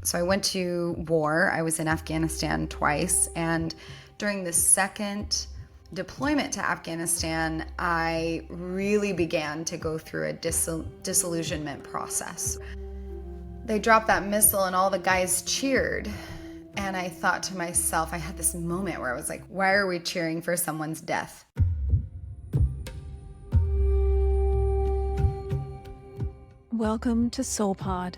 So I went to war. I was in Afghanistan twice. And during the second deployment to Afghanistan, I really began to go through a disillusionment process. They dropped that missile and all the guys cheered. And I thought to myself, I had this moment where I was like, why are we cheering for someone's death? Welcome to Soul Pod,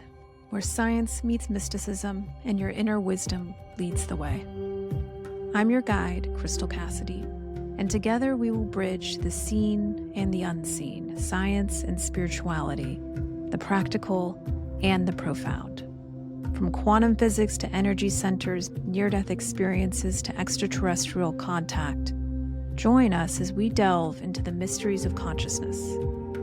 where science meets mysticism and your inner wisdom leads the way. I'm your guide, Crystal Cassidy, and together we will bridge the seen and the unseen, science and spirituality, the practical and the profound. From quantum physics to energy centers, near-death experiences to extraterrestrial contact, join us as we delve into the mysteries of consciousness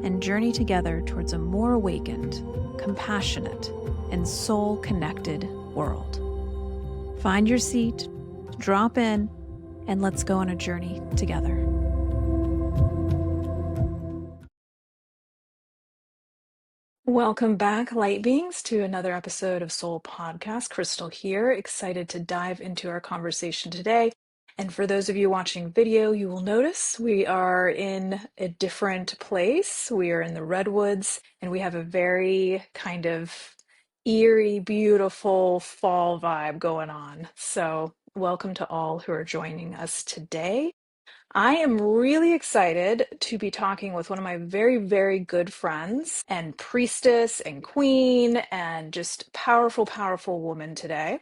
and journey together towards a more awakened, compassionate, and soul-connected world. Find your seat, drop in, and let's go on a journey together. Welcome back, light beings, to another episode of Soul Podcast. Crystal here, excited to dive into our conversation today. And for those of you watching video, you will notice we are in a different place. We are in the redwoods, and we have a very kind of eerie, beautiful fall vibe going on. So welcome to all who are joining us today. I am really excited to be talking with one of my very, very good friends and priestess and queen and just powerful, powerful woman today.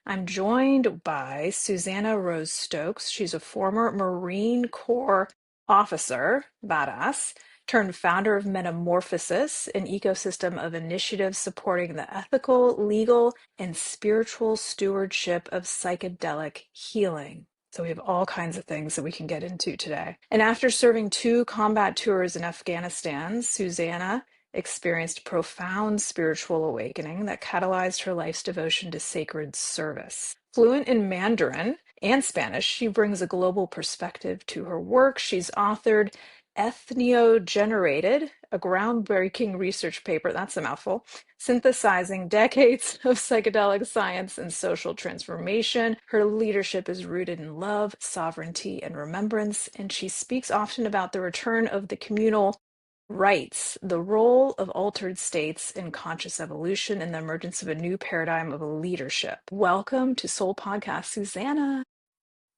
I'm joined by Susannah Rose Stokes. She's a former Marine Corps officer, badass, turned founder of Metamorphosis, an ecosystem of initiatives supporting the ethical, legal, and spiritual stewardship of psychedelic healing. So we have all kinds of things that we can get into today. And after serving 2 combat tours in Afghanistan, Susanna experienced profound spiritual awakening that catalyzed her life's devotion to sacred service. Fluent in Mandarin and Spanish, she brings a global perspective to her work. She's authored Ethno-Generated, a groundbreaking research paper, that's a mouthful, synthesizing decades of psychedelic science and social transformation. Her leadership is rooted in love, sovereignty, and remembrance, and she speaks often about the return of the communal rights, the role of altered states in conscious evolution, and the emergence of a new paradigm of leadership. Welcome to Soul Podcast, Susanna.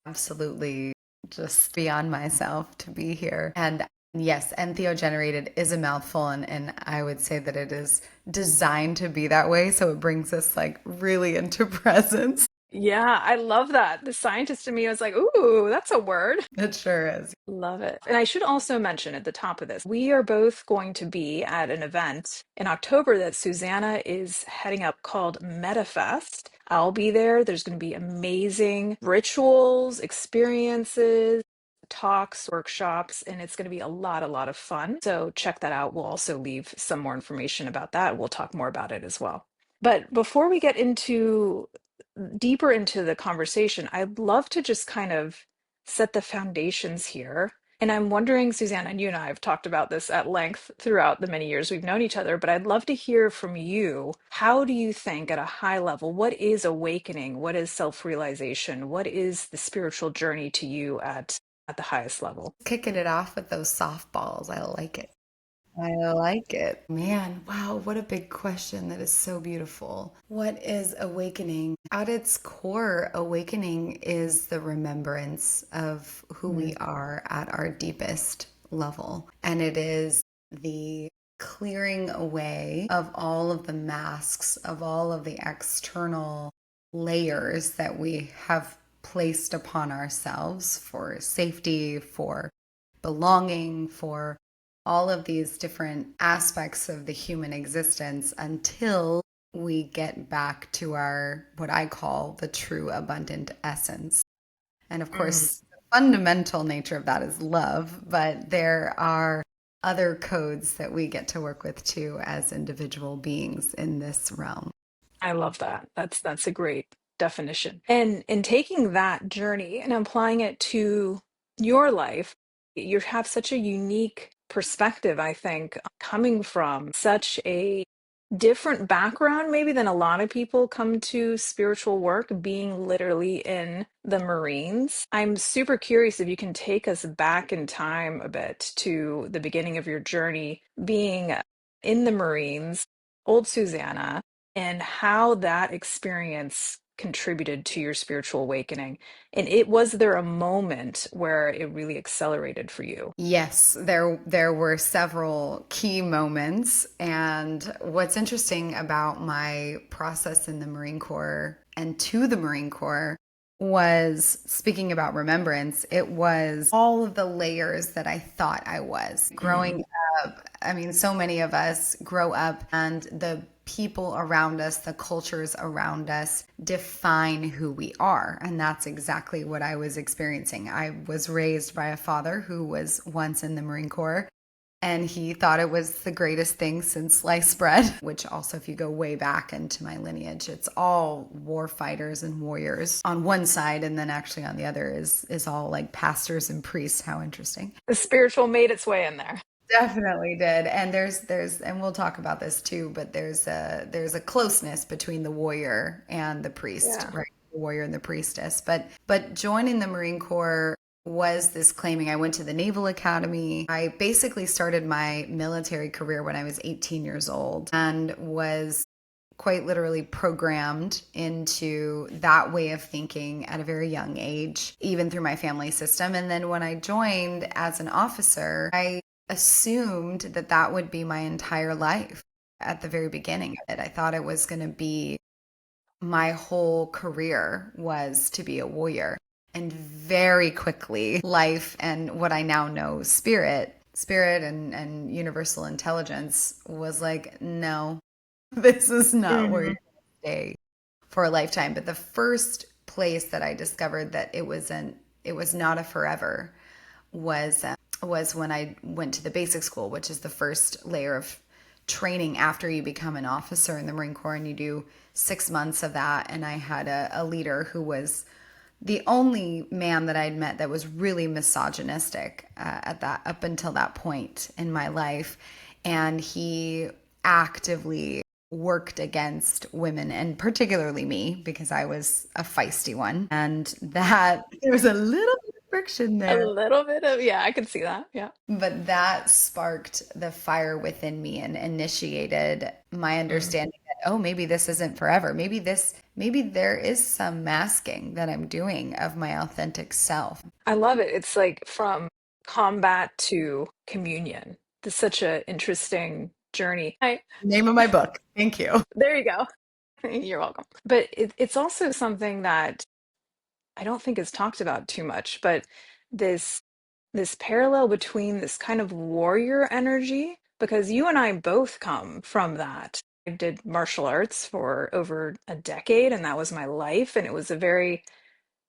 Absolutely, just beyond myself to be here. And yes, entheogenerated is a mouthful, and I would say that it is designed to be that way. So it brings us like really into presence. Yeah, I love that. The scientist in me was like, ooh, that's a word. It sure is. Love it. And I should also mention at the top of this, we are both going to be at an event in October that Susanna is heading up called MetaFest. I'll be there. There's going to be amazing rituals, experiences, talks, workshops, and it's going to be a lot of fun. So check that out. We'll also leave some more information about that. We'll talk more about it as well. But before we get into deeper into the conversation, I'd love to just kind of set the foundations here. And I'm wondering, Susanna, and you and I have talked about this at length throughout the many years we've known each other, but I'd love to hear from you. How do you think, at a high level, what is awakening? What is self-realization? What is the spiritual journey to you at the highest level? Kicking it off with those softballs. I like it. I like it. Man, wow, what a big question. That is so beautiful. What is awakening? At its core, awakening is the remembrance of who we are at our deepest level. And it is the clearing away of all of the masks, of all of the external layers that we have placed upon ourselves for safety, for belonging, for all of these different aspects of the human existence until we get back to our, what I call the true abundant essence. And of course, the fundamental nature of that is love, but there are other codes that we get to work with too as individual beings in this realm. I love that. That's a great definition. And in taking that journey and applying it to your life, you have such a unique perspective, I think, coming from such a different background maybe than a lot of people come to spiritual work, being literally in the Marines. I'm super curious if you can take us back in time a bit to the beginning of your journey being in the Marines, old Susanna, and how that experience contributed to your spiritual awakening. And it was there a moment where it really accelerated for you? Yes, there were several key moments. And what's interesting about my process in the Marine Corps and to the Marine Corps was, speaking about remembrance, it was all of the layers that I thought I was. Growing up, I mean, so many of us grow up and the people around us, the cultures around us define who we are. And that's exactly what I was experiencing. I was raised by a father who was once in the Marine Corps, and he thought it was the greatest thing since sliced bread, which also, if you go way back into my lineage, it's all war fighters and warriors on one side, and then actually on the other is all like pastors and priests. How interesting. The spiritual made its way in there. Definitely did. And there's and we'll talk about this too, but there's a closeness between the warrior and the priest, Yeah. right? The warrior and the priestess. But joining the Marine Corps was this claiming. I went to the Naval Academy. I basically started my military career when I was 18 years old and was quite literally programmed into that way of thinking at a very young age, even through my family system. And then when I joined as an officer, I assumed that that would be my entire life at the very beginning of it. I thought it was going to be my whole career was to be a warrior. And very quickly, life and what I now know, spirit and universal intelligence was like, no, this is not where you're Hmm. going to stay for a lifetime. But the first place that I discovered that it was not a forever was was when I went to the basic school, which is the first layer of training after you become an officer in the Marine Corps, and you do 6 months of that. And I had a leader who was the only man that I'd met that was really misogynistic at that up until that point in my life, and he actively worked against women and particularly me because I was a feisty one, and that there was a little bit of friction A there. little bit of, yeah, I can see that. Yeah. But that sparked the fire within me and initiated my Mm. understanding that, oh, maybe this isn't forever. Maybe there is some masking that I'm doing of my authentic self. I love it. It's like from combat to communion. It's such an interesting journey. Name of my book. Thank you. There you go. You're welcome. But it's also something that I don't think is talked about too much, but this this parallel between this kind of warrior energy, because you and I both come from that. I did martial arts for over a decade, and that was my life. And it was a very,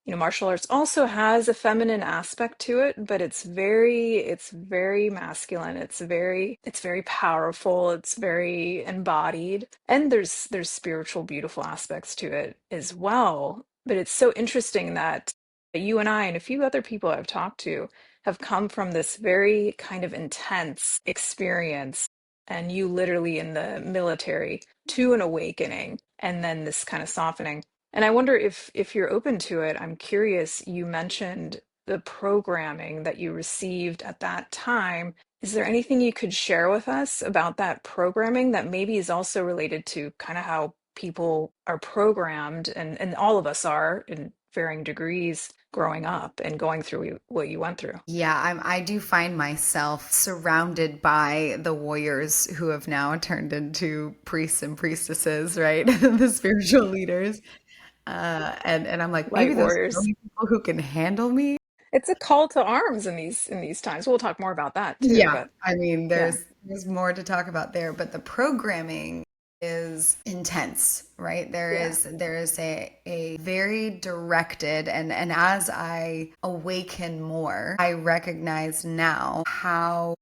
martial arts also has a feminine aspect to it, but it's very masculine. It's very powerful. It's very embodied. And there's spiritual, beautiful aspects to it as well. But it's so interesting that you and I and a few other people I've talked to have come from this very kind of intense experience, and you literally in the military to an awakening and then this kind of softening. And I wonder if you're open to it. I'm curious, you mentioned the programming that you received at that time. Is there anything you could share with us about that programming that maybe is also related to kind of how people are programmed, and all of us are in varying degrees growing up and going through what you went through? Yeah, I do find myself surrounded by the warriors who have now turned into priests and priestesses, right? The spiritual leaders. And I'm like, maybe Light those are the warriors. only people who can handle me. It's a call to arms in these times. We'll talk more about that too, Yeah, but I mean, yeah. there's more to talk about there, but the programming is intense, right? Yeah. There is a very directed, and as I awaken more, I recognize now how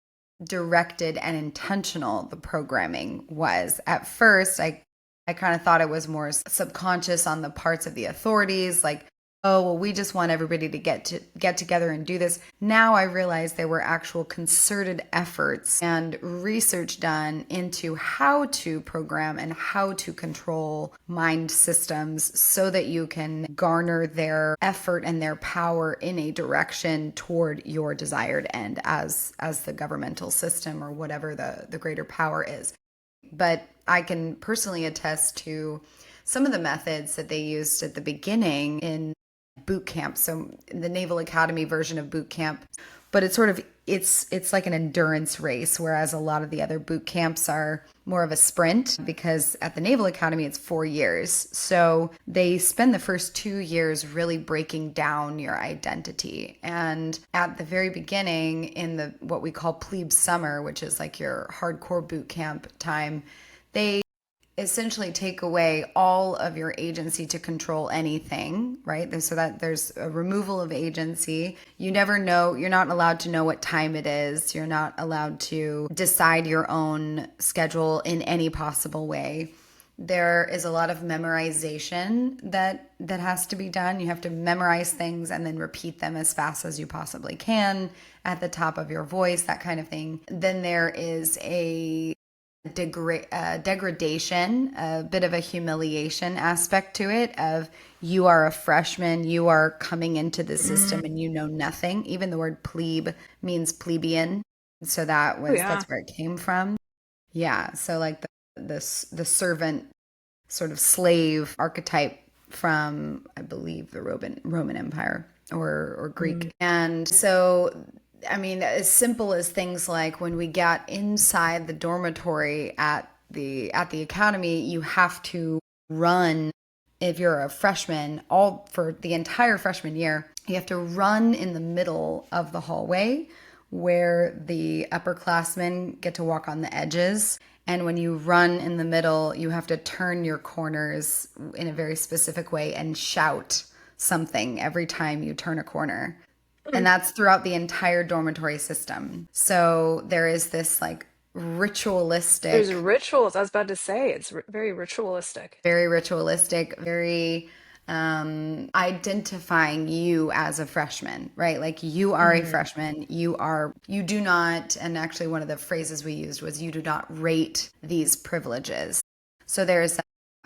directed and intentional the programming was. At first, I kind of thought it was more subconscious on the parts of the authorities, like oh, well, we just want everybody to get together and do this. Now I realize there were actual concerted efforts and research done into how to program and how to control mind systems so that you can garner their effort and their power in a direction toward your desired end as the governmental system or whatever the greater power is. But I can personally attest to some of the methods that they used at the beginning in boot camp. So the Naval Academy version of boot camp, but it's like an endurance race, whereas a lot of the other boot camps are more of a sprint, because at the Naval Academy it's 4 years. So they spend the first 2 years really breaking down your identity. And at the very beginning, in the what we call plebe summer, which is like your hardcore boot camp time, they essentially take away all of your agency to control anything, right? So that there's a removal of agency. You never know, you're not allowed to know what time it is. You're not allowed to decide your own schedule in any possible way. There is a lot of memorization that has to be done. You have to memorize things and then repeat them as fast as you possibly can at the top of your voice, that kind of thing. Then there is a degradation, a bit of a humiliation aspect to it of you are a freshman, you are coming into the system and you know nothing. Even the word plebe means plebeian. So Oh, yeah. that's where it came from. Yeah. So like the servant sort of slave archetype from, I believe, the Roman Empire or Mm. Greek. And so I mean, as simple as things like when we got inside the dormitory at the academy, you have to run. If you're a freshman, all for the entire freshman year, you have to run in the middle of the hallway where the upperclassmen get to walk on the edges. And when you run in the middle, you have to turn your corners in a very specific way and shout something every time you turn a corner. And that's throughout the entire dormitory system. So there is this like There's ritualistic, rituals. I was about to say it's very ritualistic. very ritualistic, very identifying you as a freshman, right? Like you are a Mm. freshman. You do not, and actually one of the phrases we used was you do not rate these privileges. So there's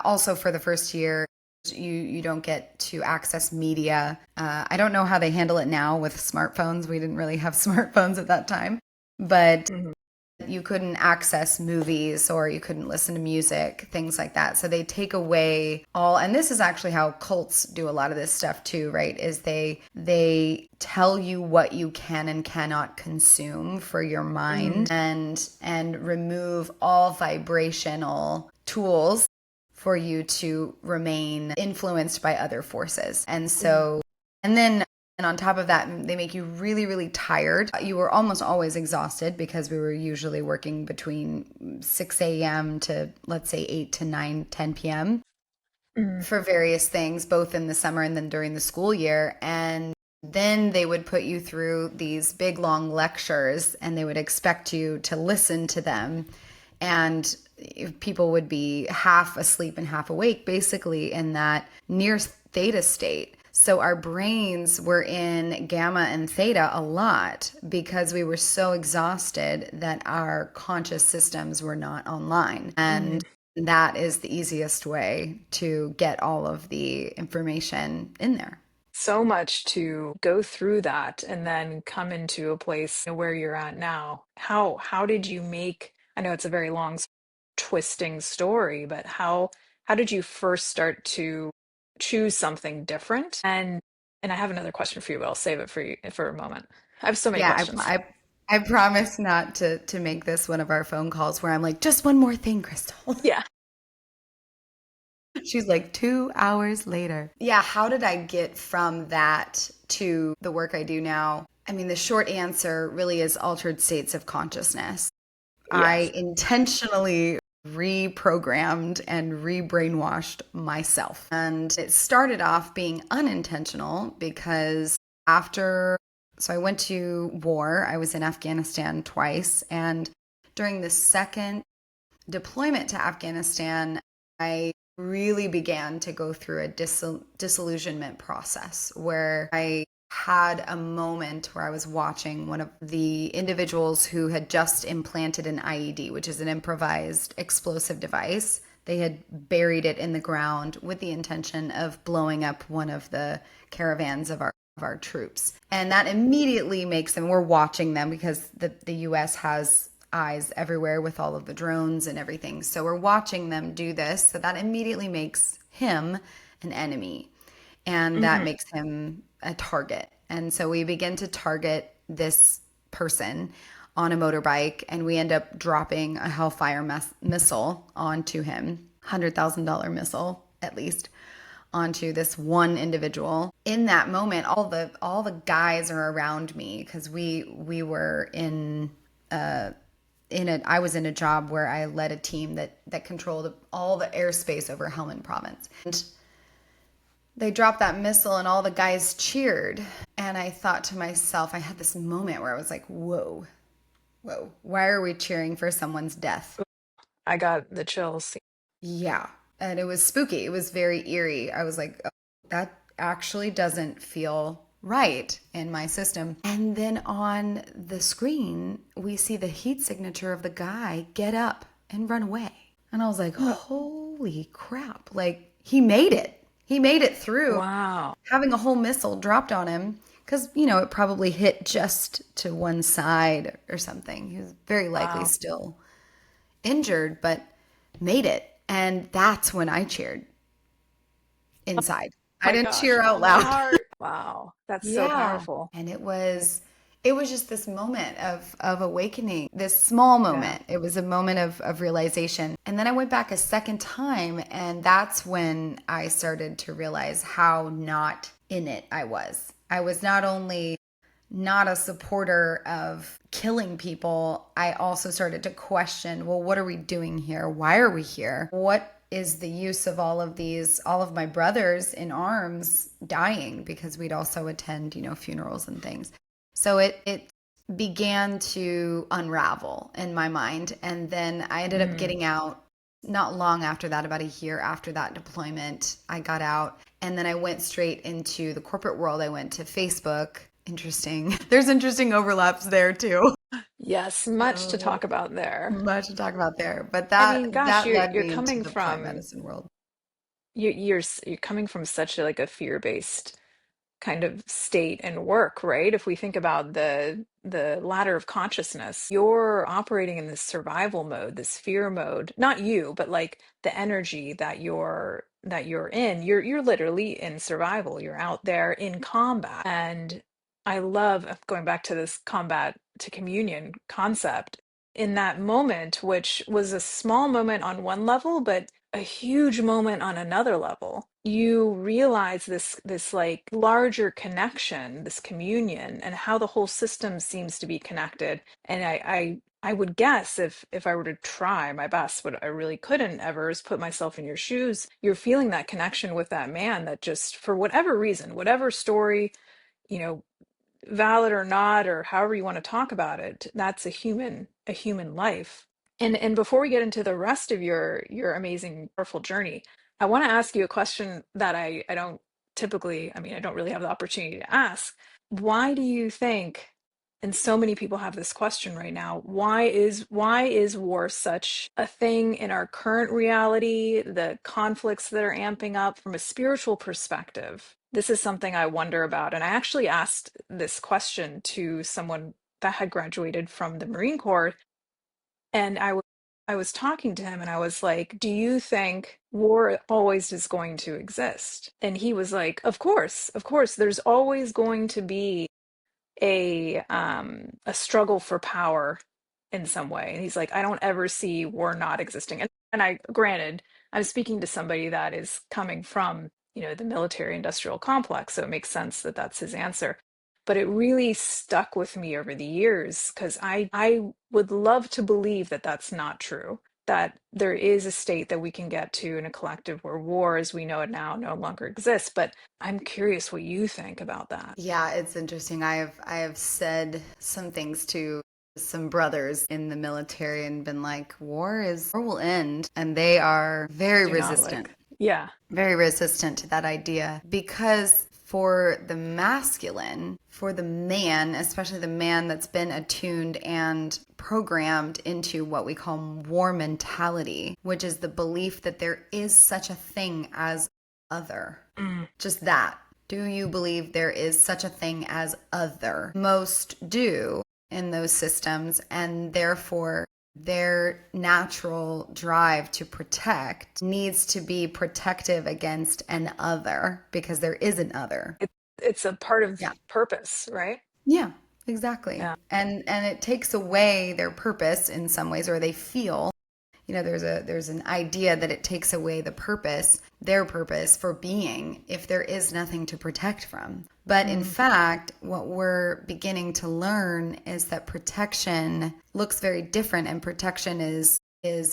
also for the first year, you don't get to access media. I don't know how they handle it now with smartphones. We didn't really have smartphones at that time, but Mhm. you couldn't access movies or you couldn't listen to music, things like that. So they take away all, and this is actually how cults do a lot of this stuff too, right? Is they tell you what you can and cannot consume for your Mm. mind and remove all vibrational tools for you to remain influenced by other forces. And Mm. so, and then and on top of that, they make you really, really tired. You were almost always exhausted because we were usually working between 6 a.m. to, let's say, 8 to 9, 10 p.m. Mm. for various things, both in the summer and then during the school year. And then they would put you through these big, long lectures and they would expect you to listen to them. And people would be half asleep and half awake, basically, in that near theta state. So our brains were in gamma and theta a lot because we were so exhausted that our conscious systems were not online. And Mm. that is the easiest way to get all of the information in there. So much to go through that and then come into a place where you're at now. How did you make, I know it's a very long twisting story, but how did you first start to choose something different? And I have another question for you, but I'll save it for you for a moment. I have so many Yeah, questions. I promise not to make this one of our phone calls where I'm like, just one more thing, Crystal. Yeah. She's like 2 hours later. Yeah, how did I get from that to the work I do now? I mean, the short answer really is altered states of consciousness. I Yes. intentionally reprogrammed and rebrainwashed myself. And it started off being unintentional because after, so I went to war, I was in Afghanistan twice. And during the second deployment to Afghanistan, I really began to go through a disillusionment process where I had a moment where I was watching one of the individuals who had just implanted an IED, which is an improvised explosive device. They had buried it in the ground with the intention of blowing up one of the caravans of our troops. And that immediately makes them, we're watching them because the US has eyes everywhere with all of the drones and everything. So we're watching them do this. So that immediately makes him an enemy. And that Hmm. makes him a target. And so we begin to target this person on a motorbike, and we end up dropping a Hellfire missile onto him, $100,000 missile at least, onto this one individual. In that moment, all the guys are around me because we were I was in a job where I led a team that controlled all the airspace over Helmand province. And they dropped that missile and all the guys cheered. And I thought to myself, I had this moment where I was like, whoa, whoa, why are we cheering for someone's death? I got the chills. Yeah. And it was spooky. It was very eerie. I was like, oh, that actually doesn't feel right in my system. And then on the screen, we see the heat signature of the guy get up and run away. And I was like, holy crap. Like, he made it. He made it through Wow. having a whole missile dropped on him because, it probably hit just to one side or something. He was very likely Wow. still injured, but made it. And that's when I cheered inside. I My didn't gosh. cheer Oh, out my loud. heart. Wow. That's so Yeah. powerful. And it was just this moment of awakening, this small Yeah. moment. It was a moment of realization. And then I went back a second time, and that's when I started to realize how not in it I was. I was not only not a supporter of killing people, I also started to question, well, what are we doing here? Why are we here? What is the use of all of my brothers in arms dying? Because we'd also attend, funerals and things. So it began to unravel in my mind. And then I ended up Mm. getting out not long after that, about a year after that deployment. I got out and then I went straight into the corporate world. I went to Facebook. Interesting. There's interesting overlaps there too. Yes, much to So talk about there. much to talk about there. But I that mean, gosh, that you're led you're me into coming the plant from medicine world. you're coming from such a fear-based kind of state and work, right? If we think about the ladder of consciousness, you're operating in this survival mode, this fear mode. Not you, but like the energy that you're in. You're literally in survival. You're out there in combat. And I love going back to this combat to communion concept. In that moment, which was a small moment on one level, but a huge moment on another level, you realize this like larger connection, this communion, and how the whole system seems to be connected. And I would guess if I were to try my best, what I really couldn't ever is put myself in your shoes. You're feeling that connection with that man that just for whatever reason, whatever story, you know, valid or not, or however you want to talk about it, that's a human life. And before we get into the rest of your amazing, powerful journey, I want to ask you a question that I don't typically, I mean, I don't really have the opportunity to ask. Why do you think, and so many people have this question right now, why is war such a thing in our current reality, the conflicts that are amping up from a spiritual perspective? This is something I wonder about. And I actually asked this question to someone that had graduated from the Marine Corps, and I was talking to him and I was like, "Do you think war always is going to exist?" And he was like, of course, there's always going to be a struggle for power in some way." And he's like, "I don't ever see war not existing." And I granted, I'm speaking to somebody that is coming from, the military industrial complex, so it makes sense that that's his answer. But it really stuck with me over the years because I would love to believe that that's not true, that there is a state that we can get to in a collective where war as we know it now no longer exists. But I'm curious what you think about that. Yeah, it's interesting. I have said some things to some brothers in the military and been like, war will end, and they are very Do not like. resistant. Yeah. Very resistant to that idea because for the masculine, for the man, especially the man that's been attuned and programmed into what we call war mentality, which is the belief that there is such a thing as other. Mm. Just that. Do you believe there is such a thing as other? Most do in those systems, and therefore their natural drive to protect needs to be protective against an other because there is an other. It's a part of Yeah. purpose, right? Yeah, exactly. Yeah. And it takes away their purpose in some ways, or they feel, there's an idea that it takes away the purpose, their purpose for being, if there is nothing to protect from. But in Mm. fact, what we're beginning to learn is that protection looks very different, and protection is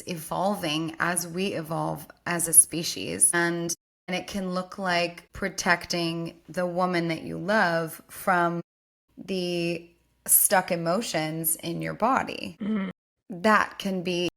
evolving as we evolve as a species. And it can look like protecting the woman that you love from the stuck emotions in your body. Mm. That can be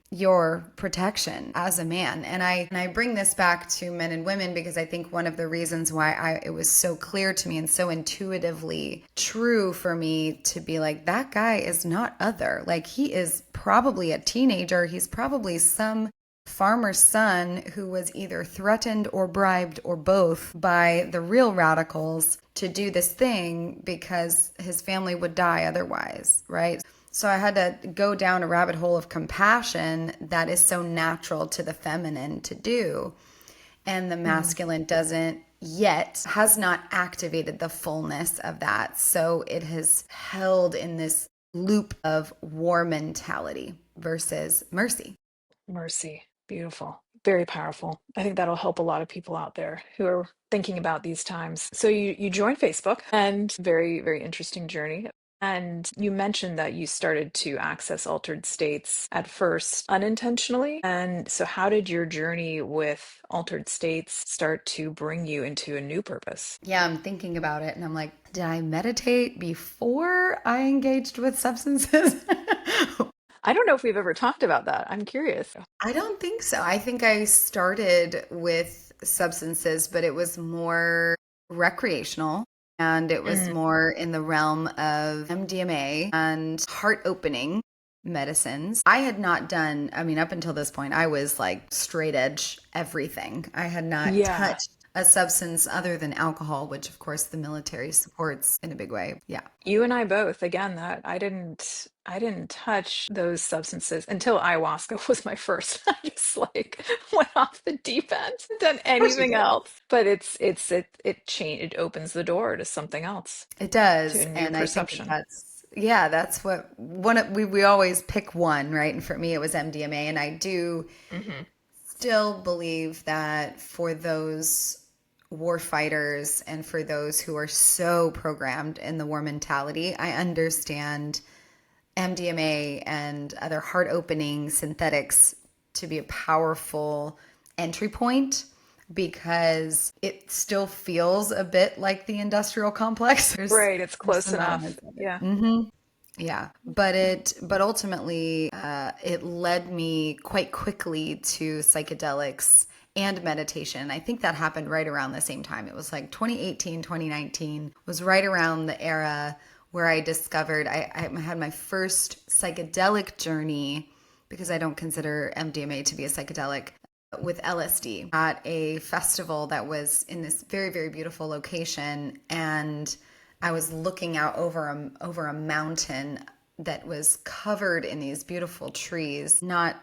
your protection as a man. And I bring this back to men and women because I think one of the reasons why it was so clear to me and so intuitively true for me to be like, that guy is not other. Like, he is probably a teenager. He's probably some farmer's son who was either threatened or bribed or both by the real radicals to do this thing because his family would die otherwise, right? So I had to go down a rabbit hole of compassion that is so natural to the feminine to do. And the Mm. masculine doesn't yet, has not activated the fullness of that. So it has held in this loop of war mentality versus mercy. Mercy. Beautiful. Very powerful. I think that'll help a lot of people out there who are thinking about these times. So you joined Facebook, and very, very interesting journey. And you mentioned that you started to access altered states at first unintentionally. And so how did your journey with altered states start to bring you into a new purpose? Yeah, I'm thinking about it and I'm like, did I meditate before I engaged with substances? I don't know if we've ever talked about that. I'm curious. I don't think so. I think I started with substances, but it was more recreational and it was Mm. more in the realm of MDMA and heart opening medicines. I had not done, I mean, up until this point, I was like straight edge everything. I had not Yeah. touched a substance other than alcohol, which of course the military supports in a big way. Yeah. You and I both, again, that I didn't touch those substances until ayahuasca was my first. I just like went off the deep end, done Of course you anything did. else. But it opens the door to something else, It to a does, new and I think that perception. that's what we always pick one, right? And for me, it was MDMA, and I do Hmm. still believe that for those war fighters and for those who are so programmed in the war mentality, I understand MDMA and other heart opening synthetics to be a powerful entry point because it still feels a bit like the industrial complex. Right, it's There's close some enough. elements of it. Yeah. Yeah, but ultimately, it led me quite quickly to psychedelics and meditation. I think that happened right around the same time. It was like 2018, 2019 was right around the era where I discovered I had my first psychedelic journey because I don't consider MDMA to be a psychedelic with LSD at a festival that was in this very, very beautiful location. And I was looking out over a mountain that was covered in these beautiful trees, not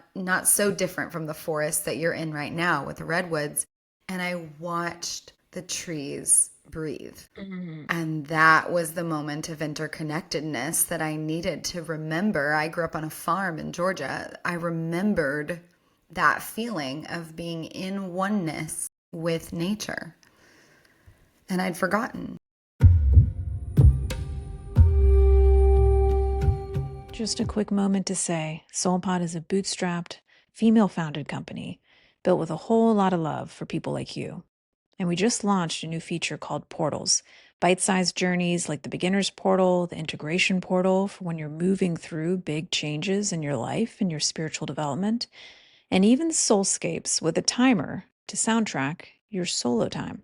so different from the forest that you're in right now with the redwoods. And I watched the trees breathe. Mhm. And that was the moment of interconnectedness that I needed to remember. I grew up on a farm in Georgia. I remembered that feeling of being in oneness with nature. And I'd forgotten. Just a quick moment to say SoulPod is a bootstrapped, female founded company built with a whole lot of love for people like you. And we just launched a new feature called Portals, bite sized journeys like the beginner's portal, the integration portal for when you're moving through big changes in your life and your spiritual development, and even soulscapes with a timer to soundtrack your solo time.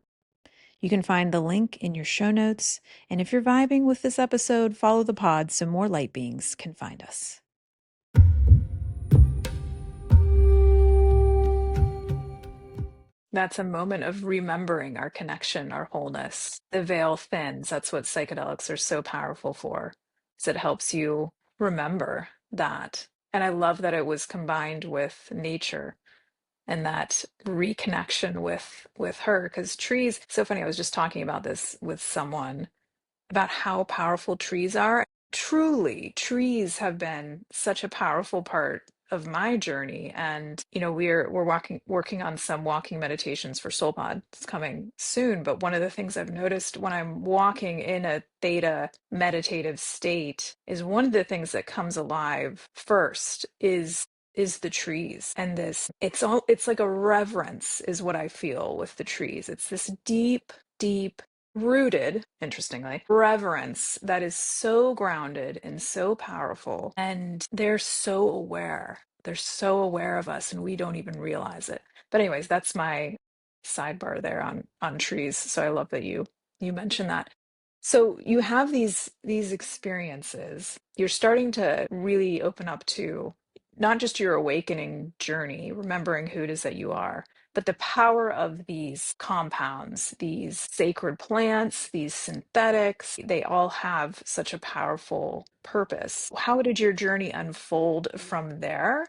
You can find the link in your show notes, and if you're vibing with this episode, follow the pod so more light beings can find us. That's a moment of remembering our connection, our wholeness. The veil thins. That's what psychedelics are so powerful for, is it helps you remember that. And I love that it was combined with nature and that reconnection with her, because trees, so funny, I was just talking about this with someone about how powerful trees are. Truly, trees have been such a powerful part of my journey. And, we're working on some walking meditations for SoulPod. It's coming soon. But one of the things I've noticed when I'm walking in a theta meditative state is one of the things that comes alive first is the trees. And it's like a reverence is what I feel with the trees. It's this deep, deep rooted, interestingly, reverence that is so grounded and so powerful. And they're so aware. They're so aware of us, and we don't even realize it. But anyways, that's my sidebar there on trees. So I love that you mentioned that. So you have these experiences. You're starting to really open up to not just your awakening journey, remembering who it is that you are, but the power of these compounds, these sacred plants, these synthetics, they all have such a powerful purpose. How did your journey unfold from there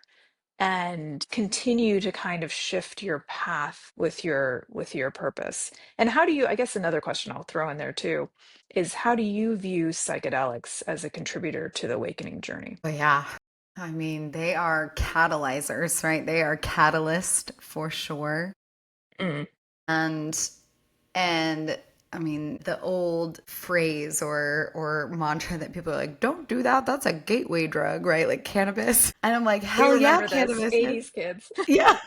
and continue to kind of shift your path with your purpose? And how do you, I guess another question I'll throw in there too, is how do you view psychedelics as a contributor to the awakening journey? Oh, yeah. I mean, they are catalyzers, right? They are catalyst for sure. Mm. And and I mean, the old phrase or mantra that people are like, don't do that. That's a gateway drug, right? Like cannabis. And I'm like, We hell yeah, remember this, cannabis is. 80s kids. Yeah.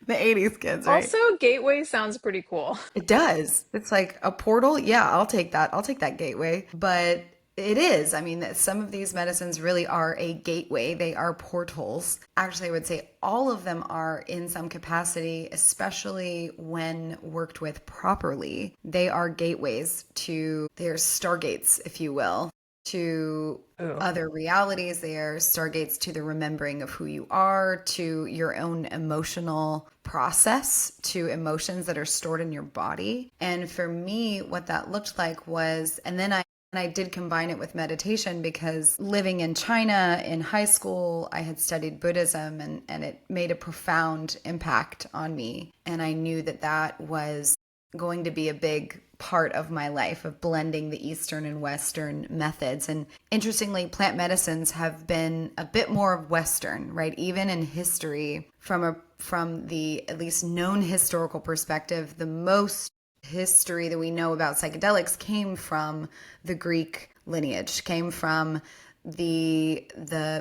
The 80s kids, right? Also, gateway sounds pretty cool. It does. It's like a portal. Yeah, I'll take that. I'll take that gateway. But it is. I mean, some of these medicines really are a gateway. They are portals. Actually, I would say all of them are in some capacity, especially when worked with properly. They are gateways to, they're stargates, if you will, to Oh, other realities. They are stargates to the remembering of who you are, to your own emotional process, to emotions that are stored in your body. And for me, what that looked like was, and I did combine it with meditation because living in China in high school, I had studied Buddhism and it made a profound impact on me. And I knew that that was going to be a big part of my life of blending the Eastern and Western methods. And interestingly, plant medicines have been a bit more of Western, right? Even in history, from the at least known historical perspective, the most history that we know about psychedelics came from the Greek lineage, came from the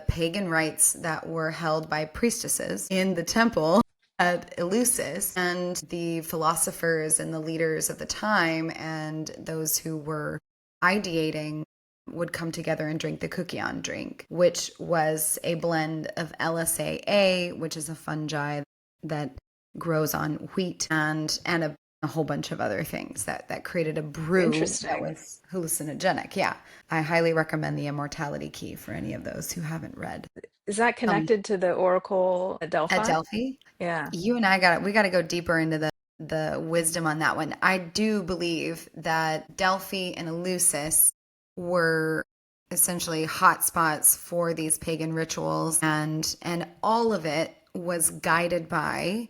pagan rites that were held by priestesses in the temple at Eleusis, and the philosophers and the leaders of the time and those who were ideating would come together and drink the kukion drink, which was a blend of LSAA, which is a fungi that grows on wheat, and a whole bunch of other things that created a brew that interesting. was hallucinogenic. Yeah, I highly recommend the Immortality Key for any of those who haven't read. Is that Um, connected to the Oracle at at Delphi? Delphi, Yeah. you and I got to go deeper into the wisdom on that one. I do believe that Delphi and Eleusis were essentially hotspots for these pagan rituals, and all of it was guided by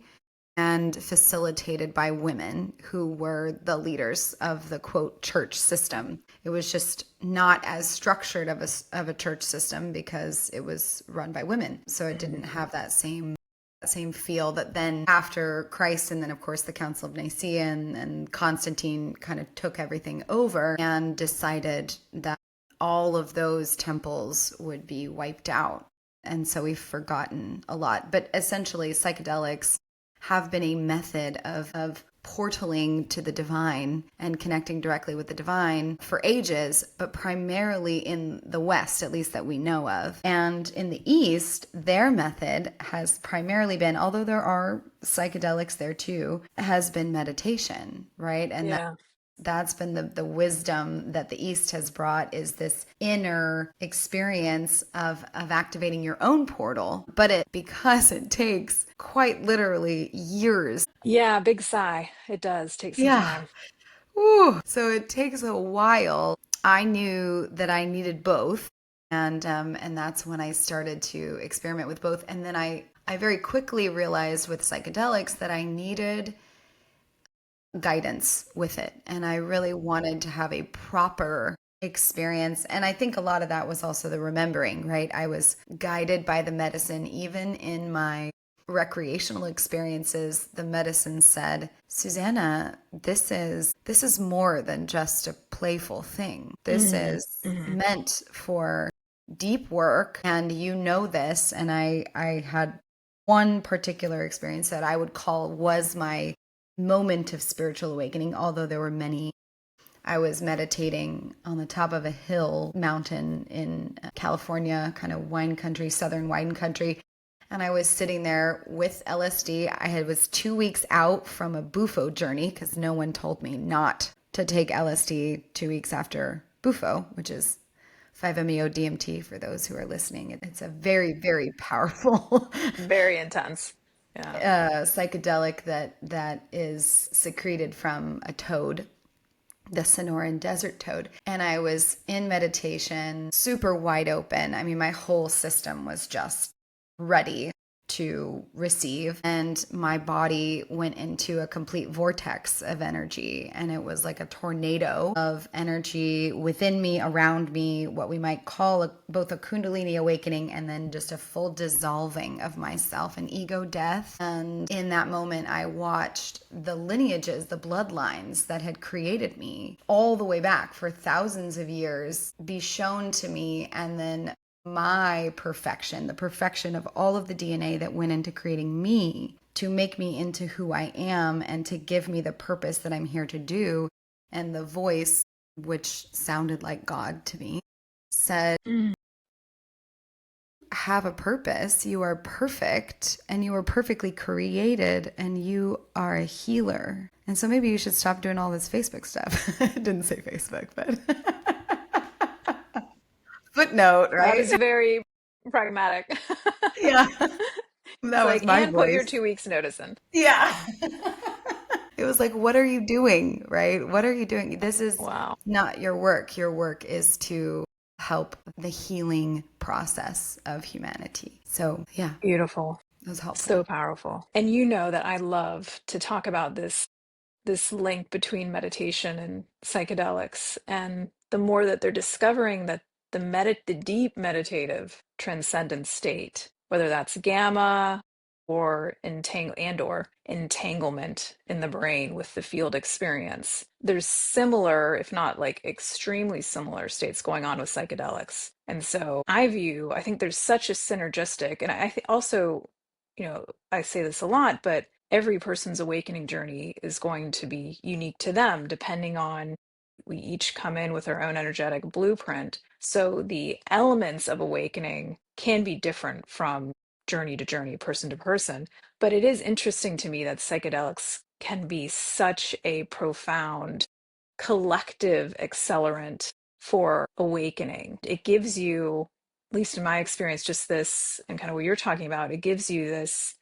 and facilitated by women who were the leaders of the quote church system. It was just not as structured of a church system because it was run by women. So it didn't have that same feel that then after Christ and then of course the Council of Nicaea and Constantine kind of took everything over and decided that all of those temples would be wiped out. And so we've forgotten a lot. But essentially psychedelics have been a method of portaling to the divine and connecting directly with the divine for ages, but primarily in the West, at least that we know of. And in the East, their method has primarily been, although there are psychedelics there too, has been meditation, right? And Yeah. that's been the wisdom that the East has brought, is this inner experience of activating your own portal. But because it takes quite literally years. Yeah, big sigh. It does take some Yeah. time. Ooh. So it takes a while. I knew that I needed both. And that's when I started to experiment with both. And then I very quickly realized with psychedelics that I needed guidance with it. And I really wanted to have a proper experience. And I think a lot of that was also the remembering, right? I was guided by the medicine, even in my recreational experiences. The medicine said, Susanna, this is more than just a playful thing. This Mm, is mhm. meant for deep work, and you know this. And I had one particular experience that I would call was my moment of spiritual awakening, although there were many. I was meditating on the top of a hill mountain in California, kind of wine country, southern wine country. And I was sitting there with LSD. Was 2 weeks out from a Bufo journey because no one told me not to take LSD 2 weeks after Bufo, which is 5-MeO DMT for those who are listening. It's a very, very powerful Very intense. Yeah. psychedelic that is secreted from a toad, the Sonoran desert toad. And I was in meditation, super wide open. I mean, my whole system was just ready to receive. And my body went into a complete vortex of energy. And it was like a tornado of energy within me, around me, what we might call both a Kundalini awakening and then just a full dissolving of myself, an ego death. And in that moment, I watched the lineages, the bloodlines that had created me all the way back for thousands of years be shown to me, and then my perfection, the perfection of all of the DNA that went into creating me to make me into who I am and to give me the purpose that I'm here to do. And the voice, which sounded like God to me, said, Mm. have a purpose. You are perfect and you are perfectly created and you are a healer. And so maybe you should stop doing all this Facebook stuff. I didn't say Facebook, but footnote, That right? is very pragmatic. Yeah, It's that was like, my and put your voice. 2 weeks notice in. Yeah. It was like, what are you doing? Right? What are you doing? This is Wow. not your work. Your work is to help the healing process of humanity. So, yeah, Beautiful. it was helpful. So powerful. And you know that I love to talk about this link between meditation and psychedelics. And the more that they're discovering that the deep meditative transcendent state, whether that's gamma or entanglement in the brain with the field experience, there's similar, if not like extremely similar states going on with psychedelics. And so I think there's such a synergistic, and also, I say this a lot, but every person's awakening journey is going to be unique to them, depending on, we each come in with our own energetic blueprint. So the elements of awakening can be different from journey to journey, person to person. But it is interesting to me that psychedelics can be such a profound collective accelerant for awakening. It gives you, at least in my experience, just this, and kind of what you're talking about, it gives you this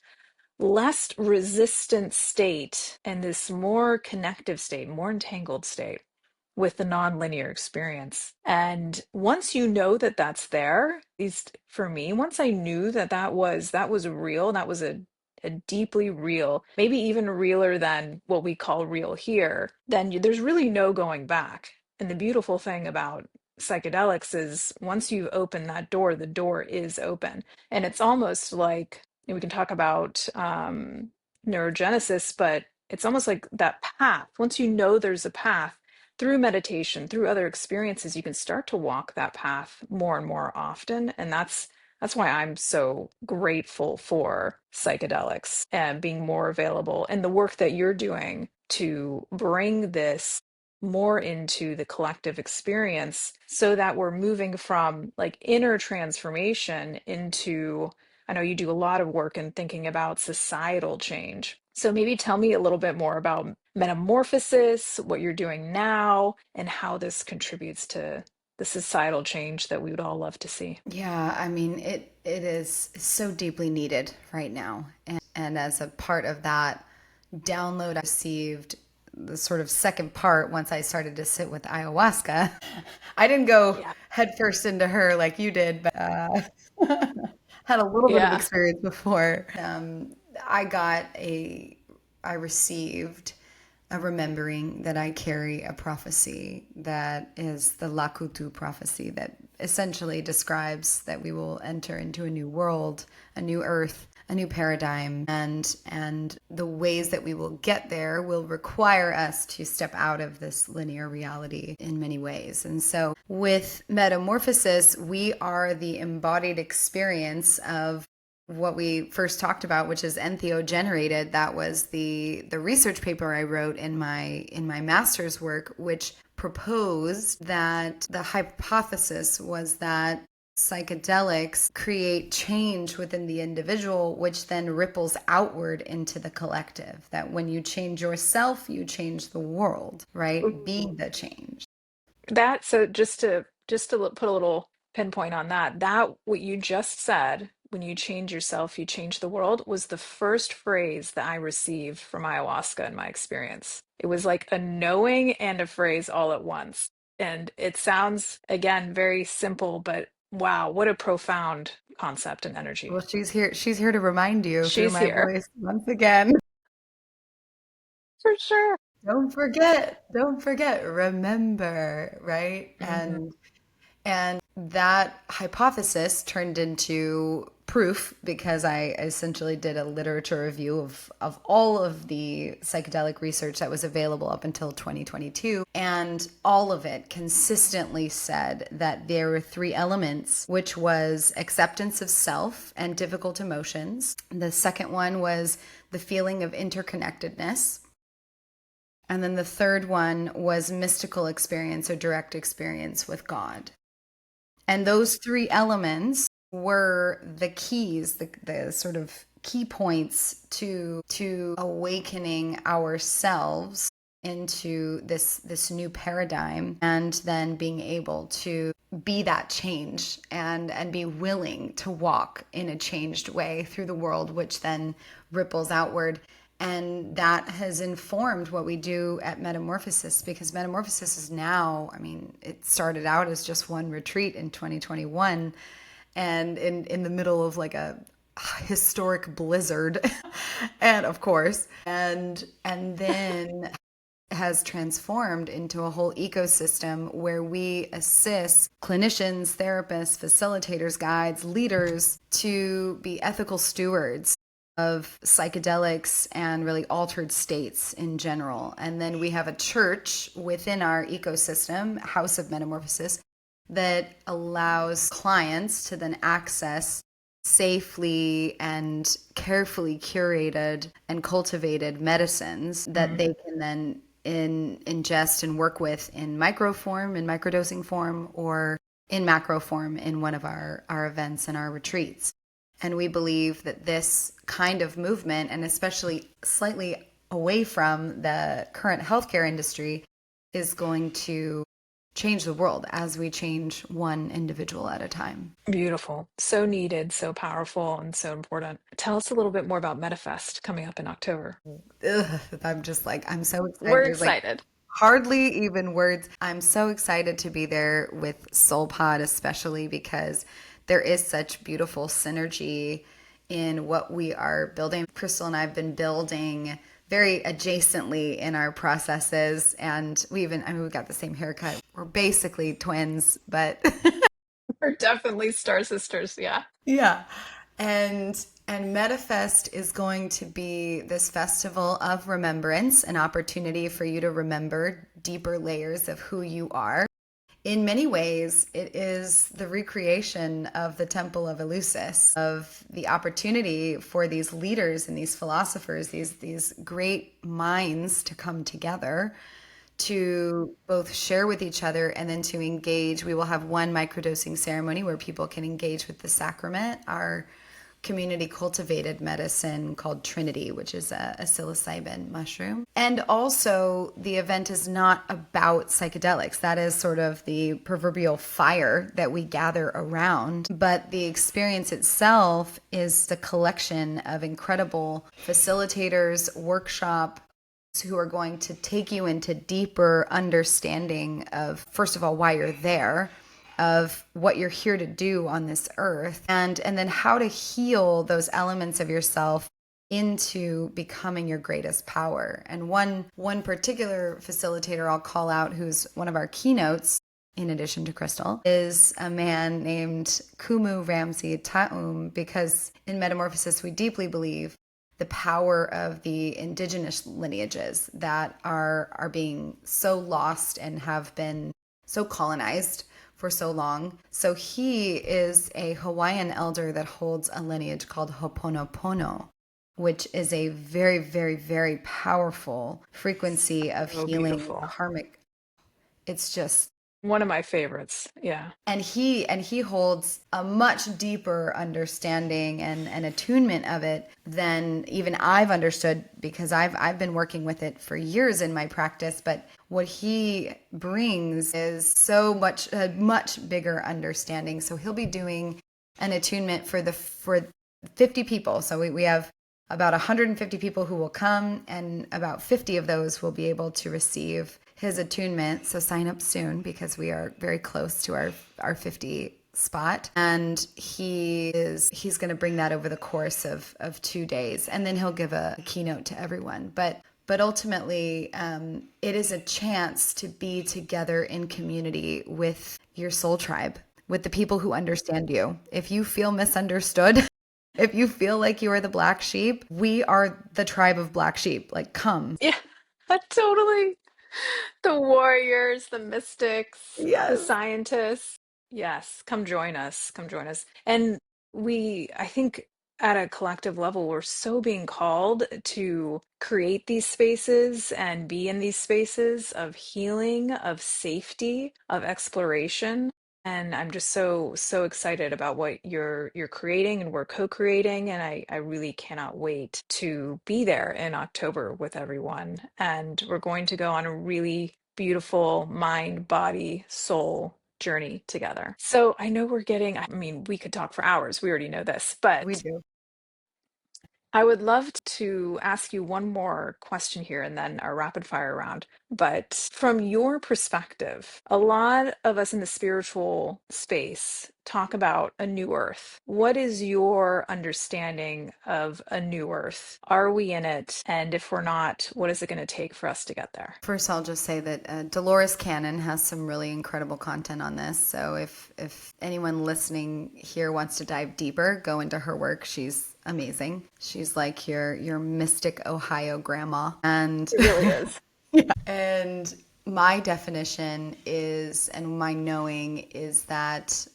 less resistant state and this more connective state, more entangled state with the nonlinear experience. And once you know that that's there, at least for me, once I knew that that was real, that was a deeply real, maybe even realer than what we call real here, then there's really no going back. And the beautiful thing about psychedelics is once you've opened that door, the door is open. And it's almost like, we can talk about neurogenesis, but it's almost like that path. Once you know there's a path, through meditation, through other experiences, you can start to walk that path more and more often. And that's That's why I'm so grateful for psychedelics and being more available and the work that you're doing to bring this more into the collective experience so that we're moving from like inner transformation into, I know you do a lot of work in thinking about societal change. So maybe tell me a little bit more about metamorphosis, what you're doing now, and how this contributes to the societal change that we would all love to see. Yeah, I mean, it is so deeply needed right now. And as a part of that download, I received the sort of second part once I started to sit with ayahuasca. I didn't go Yeah. headfirst into her like you did, but had a little bit of Yeah. experience before. I got I received a remembering that I carry a prophecy that is the Lakutu prophecy that essentially describes that we will enter into a new world, a new earth, a new paradigm, and the ways that we will get there will require us to step out of this linear reality in many ways. And so with metamorphosis, we are the embodied experience of what we first talked about, which is entheogenerated. That was the research paper I wrote in my master's work, which proposed that the hypothesis was that psychedelics create change within the individual, which then ripples outward into the collective. That when you change yourself, you change the world, right? Be Ooh. the change. That so put a little pinpoint on that. That what you just said, when you change yourself, you change the world, was the first phrase that I received from ayahuasca in my experience. It was like a knowing and a phrase all at once. And it sounds again very simple, but wow, what a profound concept and energy. Well, she's here. She's here to remind you through She's my here voice once again. for sure. Don't forget, remember, right? Mhm. And that hypothesis turned into proof because I essentially did a literature review of all of the psychedelic research that was available up until 2022. And all of it consistently said that there were three elements, which was acceptance of self and difficult emotions. The second one was the feeling of interconnectedness. And then the third one was mystical experience or direct experience with God. And those three elements were the keys, the sort of key points to awakening ourselves into this new paradigm and then being able to be that change and be willing to walk in a changed way through the world, which then ripples outward. And that has informed what we do at Metamorphosis, because Metamorphosis is now, I mean, it started out as just one retreat in 2021 and in the middle of like a historic blizzard and of course and then has transformed into a whole ecosystem where we assist clinicians, therapists, facilitators, guides, leaders to be ethical stewards of psychedelics and really altered states in general. And then we have a church within our ecosystem, House of Metamorphosis, that allows clients to then access safely and carefully curated and cultivated medicines that Mhm. they can then ingest and work with in microform, in microdosing form, or in macro form in one of our events and our retreats. And we believe that this kind of movement, and especially slightly away from the current healthcare industry, is going to change the world as we change one individual at a time. Beautiful. So needed, so powerful, and so important. Tell us a little bit more about MetaFest coming up in October. Ugh, I'm just like, I'm so excited. We're There's like excited. hardly even words. I'm so excited to be there with Soul Pod, especially because there is such beautiful synergy in what we are building. Crystal and I have been building very adjacently in our processes, and I mean, we got the same haircut. We're basically twins, but We're definitely star sisters. Yeah. yeah. And MetaFest is going to be this festival of remembrance, an opportunity for you to remember deeper layers of who you are In many ways, it is the recreation of the Temple of Eleusis, of the opportunity for these leaders and these philosophers, these great minds to come together to both share with each other and then to engage. We will have one microdosing ceremony where people can engage with the sacrament, our community cultivated medicine called Trinity, which is a psilocybin mushroom. And also, the event is not about psychedelics. That is sort of the proverbial fire that we gather around. But the experience itself is the collection of incredible facilitators, workshop, who are going to take you into deeper understanding of, first of all, why you're there, of what you're here to do on this earth, and then how to heal those elements of yourself into becoming your greatest power. And one particular facilitator I'll call out, who's one of our keynotes, in addition to Crystal, is a man named Kumu Ramsey Taum, because in Metamorphosis, we deeply believe the power of the indigenous lineages that are being so lost and have been so colonized for so long. So he is a Hawaiian elder that holds a lineage called Ho'oponopono, which is a very, very, very powerful frequency of So healing beautiful. karmic. It's just, One of my favorites. Yeah. and he holds a much deeper understanding and attunement of it than even I've understood, because I've been working with it for years in my practice. But what he brings is so much a much bigger understanding. So he'll be doing an attunement for 50 people. So we have about 150 people who will come, and about 50 of those will be able to receive his attunement. So sign up soon, because we are very close to our 50 spot. And he's going to bring that over the course of 2 days. And then he'll give a keynote to everyone. But ultimately, it is a chance to be together in community with your soul tribe, with the people who understand you. If you feel misunderstood, if you feel like you are the black sheep, we are the tribe of black sheep. Like, come. Yeah, totally. The warriors, the mystics, the Yes. scientists. Yes, come join us. Come join us. And I think at a collective level, we're so being called to create these spaces and be in these spaces of healing, of safety, of exploration. And I'm just so excited about what you're creating and we're co-creating. And I really cannot wait to be there in October with everyone. And we're going to go on a really beautiful mind, body, soul journey together. So I know I mean, we could talk for hours. We already know this, We but do. I would love to ask you one more question here and then a rapid fire round. But from your perspective, a lot of us in the spiritual space talk about a new earth. What is your understanding of a new earth? Are we in it? And if we're not, what is it going to take for us to get there? First, I'll just say that Dolores Cannon has some really incredible content on this. So if anyone listening here wants to dive deeper, go into her work. She's amazing. She's like your mystic Ohio grandma. And It really is. and my definition is, and my knowing is, that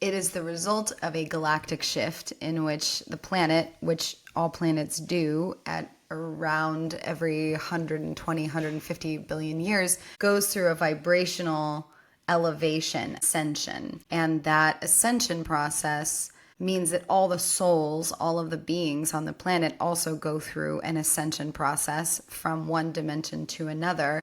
it is the result of a galactic shift in which the planet, which all planets do at around every 120, 150 billion years, goes through a vibrational elevation, ascension. And that ascension process means that all the souls, all of the beings on the planet also go through an ascension process from one dimension to another.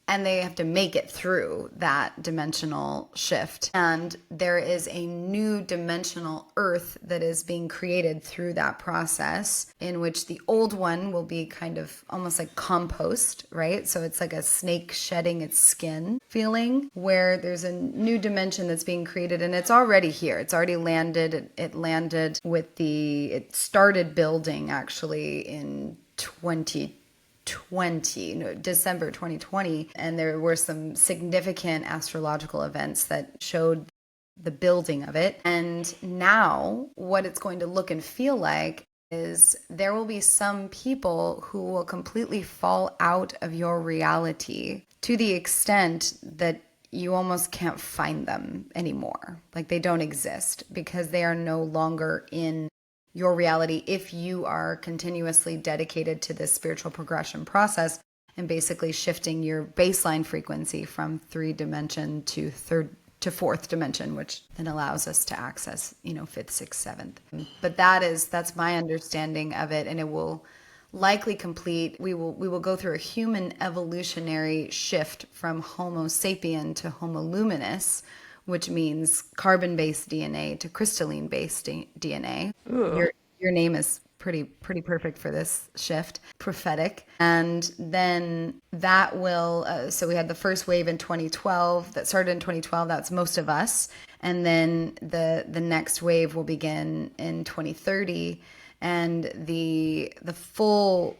And they have to make it through that dimensional shift. And there is a new dimensional earth that is being created through that process, in which the old one will be kind of almost like compost, right? So it's like a snake shedding its skin feeling, where there's a new dimension that's being created, and it's already here. It's already landed. It landed it started building actually in December 2020, and there were some significant astrological events that showed the building of it. And now what it's going to look and feel like is there will be some people who will completely fall out of your reality, to the extent that you almost can't find them anymore. Like they don't exist because they are no longer in your reality if you are continuously dedicated to this spiritual progression process and basically shifting your baseline frequency from 3 dimension to third to fourth dimension, which then allows us to access, fifth, sixth, seventh. But that's my understanding of it, and it will likely complete. We will go through a human evolutionary shift from Homo sapien to Homo luminous, which means carbon-based DNA to crystalline-based DNA. Ooh. Your name is pretty perfect for this shift, prophetic. And then that will so we had the first wave in 2012 that started in 2012. That's most of us. And then the next wave will begin in 2030, and the full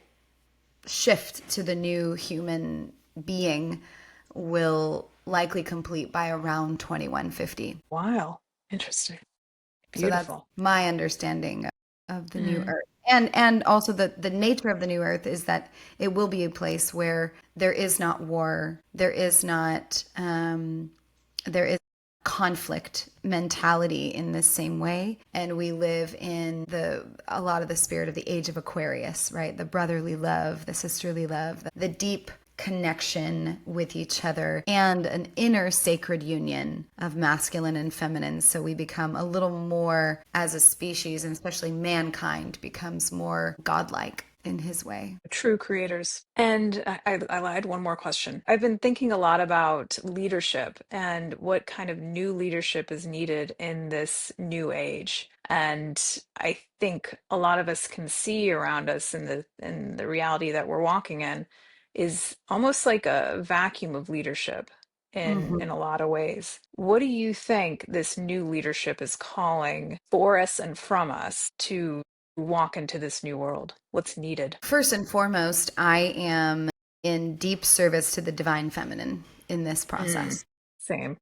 shift to the new human being will likely complete by around 2150. Wow. Interesting. So that's Beautiful. my understanding of the new Mm. earth. And also the nature of the new earth is that it will be a place where there is not war, there is not there is conflict mentality in the same way, and we live in a lot of the spirit of the age of Aquarius, right? The brotherly love, the sisterly love, the deep connection with each other, and an inner sacred union of masculine and feminine. So we become a little more, as a species, and especially mankind, becomes more godlike in his way. True creators. And I lied, one more question. I've been thinking a lot about leadership and what kind of new leadership is needed in this new age. And I think a lot of us can see around us in the reality that we're walking in is almost like a vacuum of leadership in a lot of ways. What do you think this new leadership is calling for us and from us to walk into this new world? What's needed? First and foremost, I am in deep service to the divine feminine in this Mm, process. same.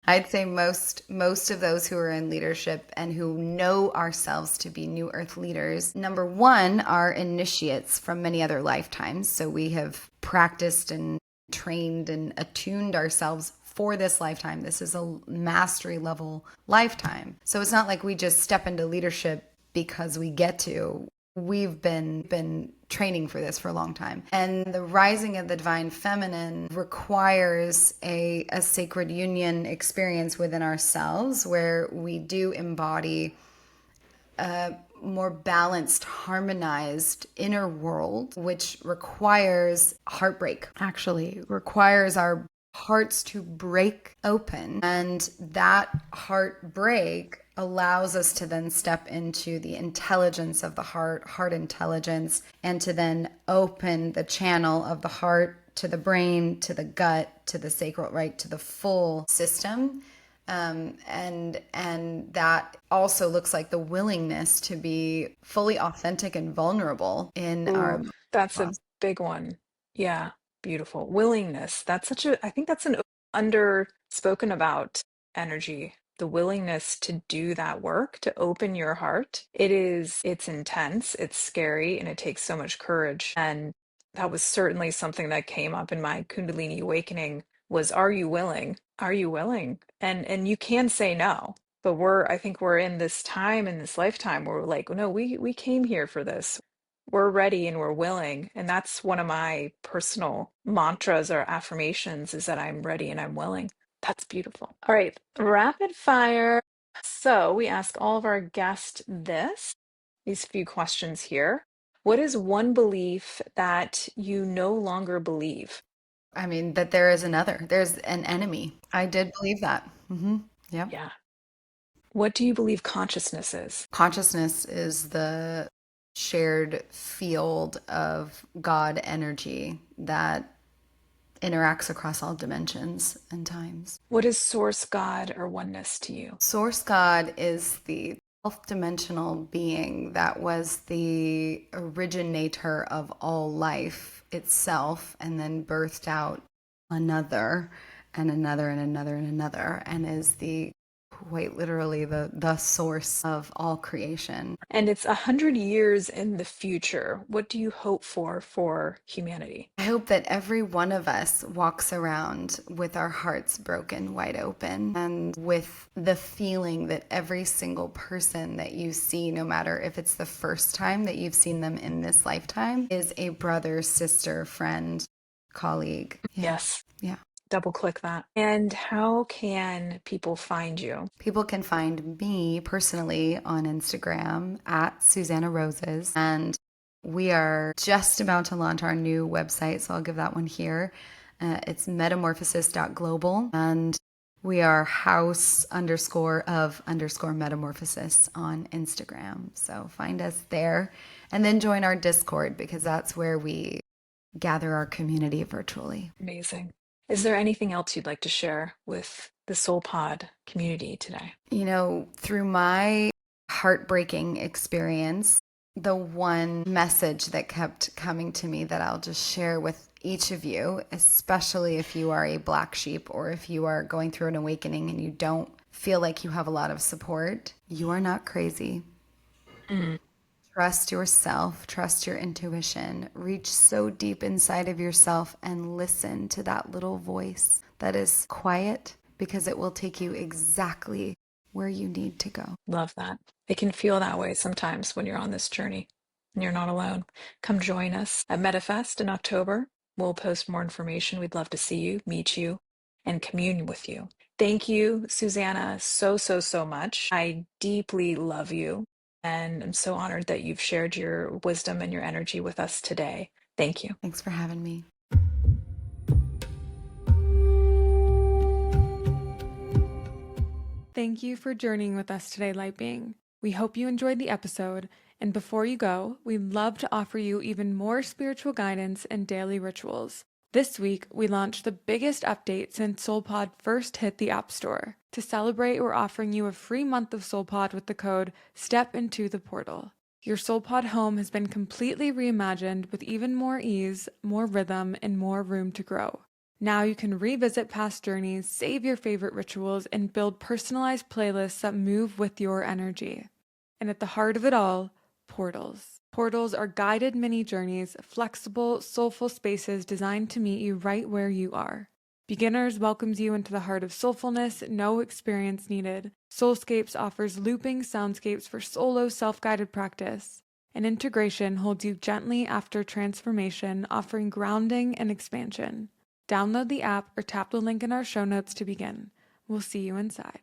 I'd say most of those who are in leadership and who know ourselves to be new earth leaders, number one, are initiates from many other lifetimes. So we have practiced and trained and attuned ourselves for this lifetime. This is a mastery level lifetime. So it's not like we just step into leadership because we get to. We've been training for this for a long time. And the rising of the divine feminine requires a sacred union experience within ourselves where we do embody a more balanced, harmonized inner world, which requires heartbreak, actually, requires our hearts to break open. And that heartbreak allows us to then step into the intelligence of the heart intelligence, and to then open the channel of the heart to the brain, to the gut, to the sacral, right, to the full system. And that also looks like the willingness to be fully authentic and vulnerable in our Ooh, that's a process. big one. Yeah, beautiful. Willingness. I think that's an underspoken about energy. The willingness to do that work, to open your heart. It's intense, it's scary, and it takes so much courage. And that was certainly something that came up in my Kundalini awakening was, are you willing? Are you willing? And you can say no. But I think we're in this time, in this lifetime, where we're like, no, we came here for this. We're ready and we're willing. And that's one of my personal mantras or affirmations is that I'm ready and I'm willing. That's beautiful. All right, rapid fire. So we ask all of our guests these few questions here. What is one belief that you no longer believe? I mean, that there is another, there's an enemy. I did believe that. Yeah. Yeah. What do you believe consciousness is? Consciousness is the shared field of God energy that interacts across all dimensions and times. What is source, God, or oneness to you? Source God is the self-dimensional being that was the originator of all life itself, and then birthed out another and another and another and another, and is the quite literally the source of all creation. And it's 100 years in the future. What do you hope for humanity? I hope that every one of us walks around with our hearts broken wide open and with the feeling that every single person that you see, no matter if it's the first time that you've seen them in this lifetime, is a brother, sister, friend, colleague. Yeah. Yes. Yeah. Double click that. And how can people find you? People can find me personally on Instagram at Susannah Roses. And we are just about to launch our new website, so I'll give that one here. It's metamorphosis.global. And we are house_of_metamorphosis on Instagram. So find us there and then join our Discord, because that's where we gather our community virtually. Amazing. Is there anything else you'd like to share with the Soul Pod community today? You know, through my heartbreaking experience, the one message that kept coming to me that I'll just share with each of you, especially if you are a black sheep or if you are going through an awakening and you don't feel like you have a lot of support, you are not crazy. Mm. Trust yourself, trust your intuition, reach so deep inside of yourself and listen to that little voice that is quiet, because it will take you exactly where you need to go. Love that. It can feel that way sometimes when you're on this journey and you're not alone. Come join us at MetaFest in October. We'll post more information. We'd love to see you, meet you, and commune with you. Thank you, Susanna, so much. I deeply love you, and I'm so honored that you've shared your wisdom and your energy with us today. Thank you. Thanks for having me. Thank you for journeying with us today, Light Being. We hope you enjoyed the episode, and before you go, we'd love to offer you even more spiritual guidance and daily rituals. This week, we launched the biggest update since SoulPod first hit the App Store. To celebrate, we're offering you a free month of SoulPod with the code Step Into the Portal. Your SoulPod home has been completely reimagined with even more ease, more rhythm, and more room to grow. Now you can revisit past journeys, save your favorite rituals, and build personalized playlists that move with your energy. And at the heart of it all, portals. Portals are guided mini journeys, flexible, soulful spaces designed to meet you right where you are. Beginners welcomes you into the heart of soulfulness, no experience needed. Soulscapes offers looping soundscapes for solo self-guided practice. And Integration holds you gently after transformation, offering grounding and expansion. Download the app or tap the link in our show notes to begin. We'll see you inside.